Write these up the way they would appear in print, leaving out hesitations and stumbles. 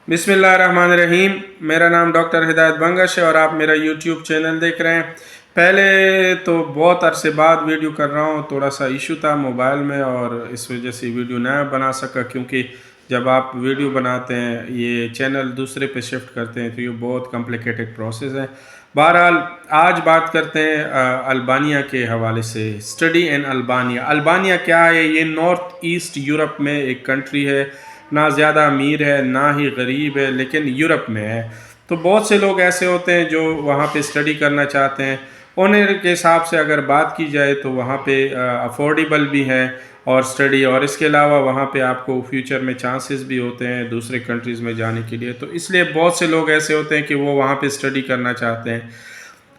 बिस्मिल्लाहिर्रहमानिर्रहीम। मेरा नाम डॉक्टर हिदायत बंगश है और आप मेरा यूट्यूब चैनल देख रहे हैं। पहले तो बहुत अरसे बाद वीडियो कर रहा हूँ, थोड़ा सा इशू था मोबाइल में और इस वजह से वीडियो ना बना सका, क्योंकि जब आप वीडियो बनाते हैं, ये चैनल दूसरे पे शिफ्ट करते हैं तो ये बहुत कॉम्प्लिकेटेड प्रोसेस है। बहरहाल आज बात करते हैं अल्बानिया के हवाले से। Study in Albania. अल्बानिया क्या है? ये नॉर्थ ईस्ट यूरोप में एक कंट्री है, ना ज़्यादा अमीर है ना ही गरीब है, लेकिन यूरोप में है। तो बहुत से लोग ऐसे होते हैं जो वहाँ पे स्टडी करना चाहते हैं। उन्हें के हिसाब से अगर बात की जाए तो वहाँ पे अफोर्डेबल भी है और स्टडी, और इसके अलावा वहाँ पे आपको फ्यूचर में चांसेस भी होते हैं दूसरे कंट्रीज़ में जाने के लिए। तो इसलिए बहुत से लोग ऐसे होते हैं कि वो वहाँ पे स्टडी करना चाहते हैं।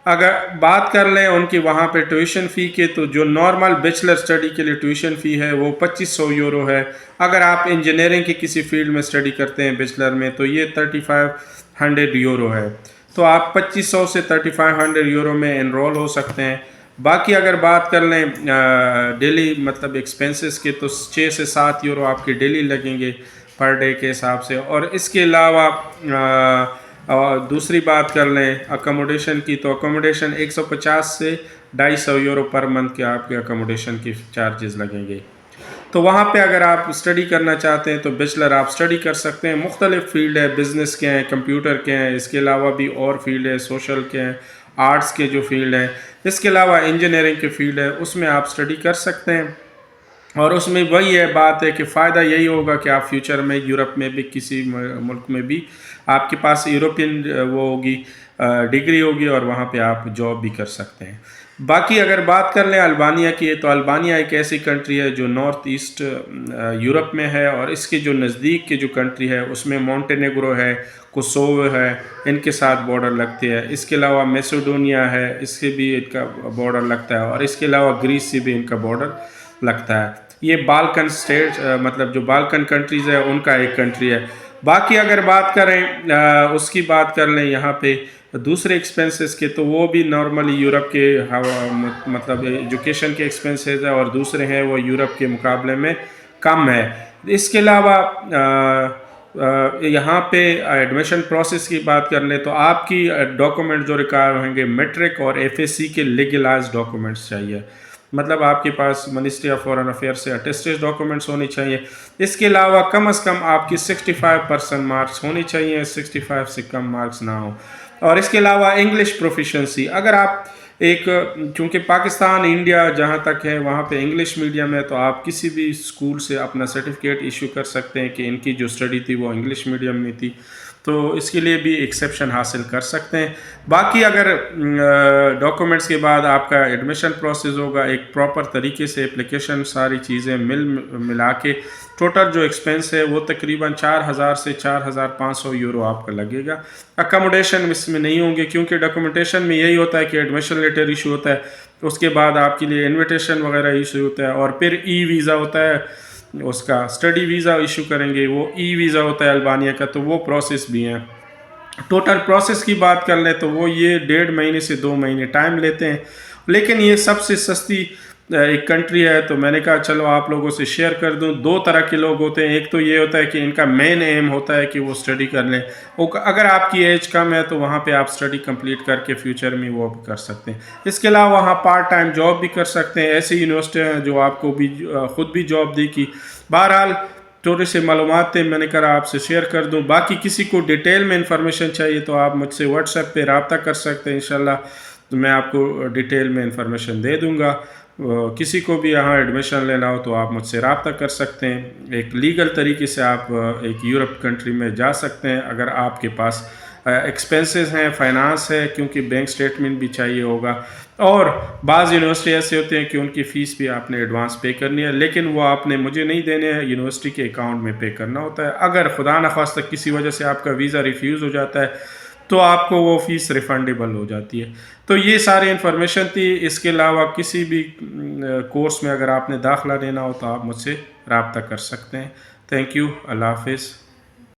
अगर बात कर लें उनकी वहाँ पे ट्यूशन फ़ी के, तो जो नॉर्मल बैचलर स्टडी के लिए ट्यूशन फ़ी है वो 2500 यूरो है। अगर आप इंजीनियरिंग की किसी फील्ड में स्टडी करते हैं बैचलर में, तो ये 3500 यूरो है। तो आप 2500 से 3500 यूरो में एनरोल हो सकते हैं। बाकी अगर बात कर लें डेली मतलब एक्सपेंसेस के, तो 6 से 7 यूरो आपके डेली लगेंगे पर डे के हिसाब से। और इसके अलावा और दूसरी बात कर लें अकोमोडेशन की, तो अकोमोडेशन 150 से 250 यूरो पर मंथ के आपके अकोमोडेशन के चार्जेस लगेंगे। तो वहाँ पे अगर आप स्टडी करना चाहते हैं तो बैचलर आप स्टडी कर सकते हैं। मुख्तलिफ फील्ड है, बिज़नेस के हैं, कंप्यूटर के हैं, इसके अलावा भी और फील्ड है, सोशल के हैं, आर्ट्स के जो फील्ड है, इसके अलावा इंजीनियरिंग के फील्ड है, उसमें आप स्टडी कर सकते हैं। और उसमें वही है बात है कि फ़ायदा यही होगा कि आप फ्यूचर में यूरोप में भी किसी मुल्क में भी आपके पास यूरोपियन वो होगी डिग्री होगी और वहाँ पे आप जॉब भी कर सकते हैं। बाकी अगर बात कर लें अल्बानिया की, तो अल्बानिया एक ऐसी कंट्री है जो नॉर्थ ईस्ट यूरोप में है, और इसके जो नज़दीक के जो कंट्री है उसमें मोंटेनेग्रो है, कोसोवो है, इनके साथ बॉर्डर लगते हैं। इसके अलावा मैसेडोनिया है, इसके भी इनका बॉर्डर लगता है, और इसके अलावा ग्रीस से भी इनका बॉर्डर लगता है। ये बाल्कन स्टेट मतलब जो बाल्कन कंट्रीज़ है उनका एक कंट्री है। बाकी अगर बात करें उसकी बात कर लें यहाँ पे दूसरे एक्सपेंसेस के, तो वो भी नॉर्मली यूरोप के मतलब एजुकेशन के एक्सपेंसेस है और दूसरे हैं वो यूरोप के मुकाबले में कम है। इसके अलावा यहाँ पे एडमिशन प्रोसेस की बात कर लें तो आपकी डॉक्यूमेंट जो रिक्वायर होंगे मैट्रिक और एफएससी के लीगलाइज्ड डॉक्यूमेंट्स चाहिए। मतलब आपके पास मिनिस्ट्री ऑफ फॉरेन अफेयर से अटेस्टेड डॉक्यूमेंट्स होने चाहिए। इसके अलावा कम से कम आपकी 65% मार्क्स होने चाहिए, 65 से कम मार्क्स ना हो। और इसके अलावा इंग्लिश प्रोफिशेंसी, अगर आप एक क्योंकि पाकिस्तान इंडिया जहाँ तक है वहाँ पे इंग्लिश मीडियम है, तो आप किसी भी स्कूल से अपना सर्टिफिकेट इशू कर सकते हैं कि इनकी जो स्टडी थी वो इंग्लिश मीडियम में थी, तो इसके लिए भी एक्सेप्शन हासिल कर सकते हैं। बाकी अगर डॉक्यूमेंट्स के बाद आपका एडमिशन प्रोसेस होगा एक प्रॉपर तरीके से, एप्लीकेशन सारी चीज़ें मिला के टोटल जो एक्सपेंस है वो तकरीबन 4000 से 4500 यूरो आपका लगेगा। अकोमोडेशन इसमें नहीं होंगे क्योंकि डॉक्यूमेंटेशन में यही होता है कि एडमिशन लेटर इशू होता है, उसके बाद आपके लिए इन्विटेशन वगैरह इशू होता है, और फिर ई वीज़ा होता है, उसका स्टडी वीज़ा इशू करेंगे, वो ई वीज़ा होता है अल्बानिया का, तो वो प्रोसेस भी हैं। टोटल प्रोसेस की बात कर लें तो वो ये 1.5 महीने से 2 महीने टाइम लेते हैं, लेकिन ये सबसे सस्ती एक कंट्री है। तो मैंने कहा चलो आप लोगों से शेयर कर दूं। दो तरह के लोग होते हैं, एक तो ये होता है कि इनका मेन एम होता है कि वो स्टडी कर लें, अगर आपकी एज कम है तो वहाँ पे आप स्टडी कंप्लीट करके फ्यूचर में वो भी कर सकते हैं। इसके अलावा वहाँ पार्ट टाइम जॉब भी कर सकते हैं। ऐसी यूनिवर्सिटी हैं जो आपको भी खुद भी जॉब दी की। बहरहाल थोड़ी सी मालूमात थे, मैंने कहा आपसे शेयर कर दूं। बाकी किसी को डिटेल में इंफॉर्मेशन चाहिए तो आप मुझसे व्हाट्सएप पे रब्ता कर सकते हैं, इंशाल्लाह तो मैं आपको डिटेल में इंफॉर्मेशन दे दूंगा। किसी को भी यहाँ एडमिशन लेना हो तो आप मुझसे रब्ता कर सकते हैं। एक लीगल तरीके से आप एक यूरोप कंट्री में जा सकते हैं अगर आपके पास एक्सपेंसेस हैं, फाइनेंस है, क्योंकि बैंक स्टेटमेंट भी चाहिए होगा। और बाज़ यूनिवर्सिटी ऐसे होते हैं कि उनकी फ़ीस भी आपने एडवांस पे करनी है, लेकिन वो आपने मुझे नहीं देने हैं, यूनिवर्सिटी के अकाउंट में पे करना होता है। अगर खुदा न खास्ता किसी वजह से आपका वीज़ा रिफ्यूज़ हो जाता है तो आपको वो फ़ीस रिफ़ंडेबल हो जाती है। तो ये सारी इन्फॉर्मेशन थी। इसके अलावा किसी भी कोर्स में अगर आपने दाखिला लेना हो तो आप मुझसे रब्ता कर सकते हैं। Thank you. अल्लाह हाफ़िज़।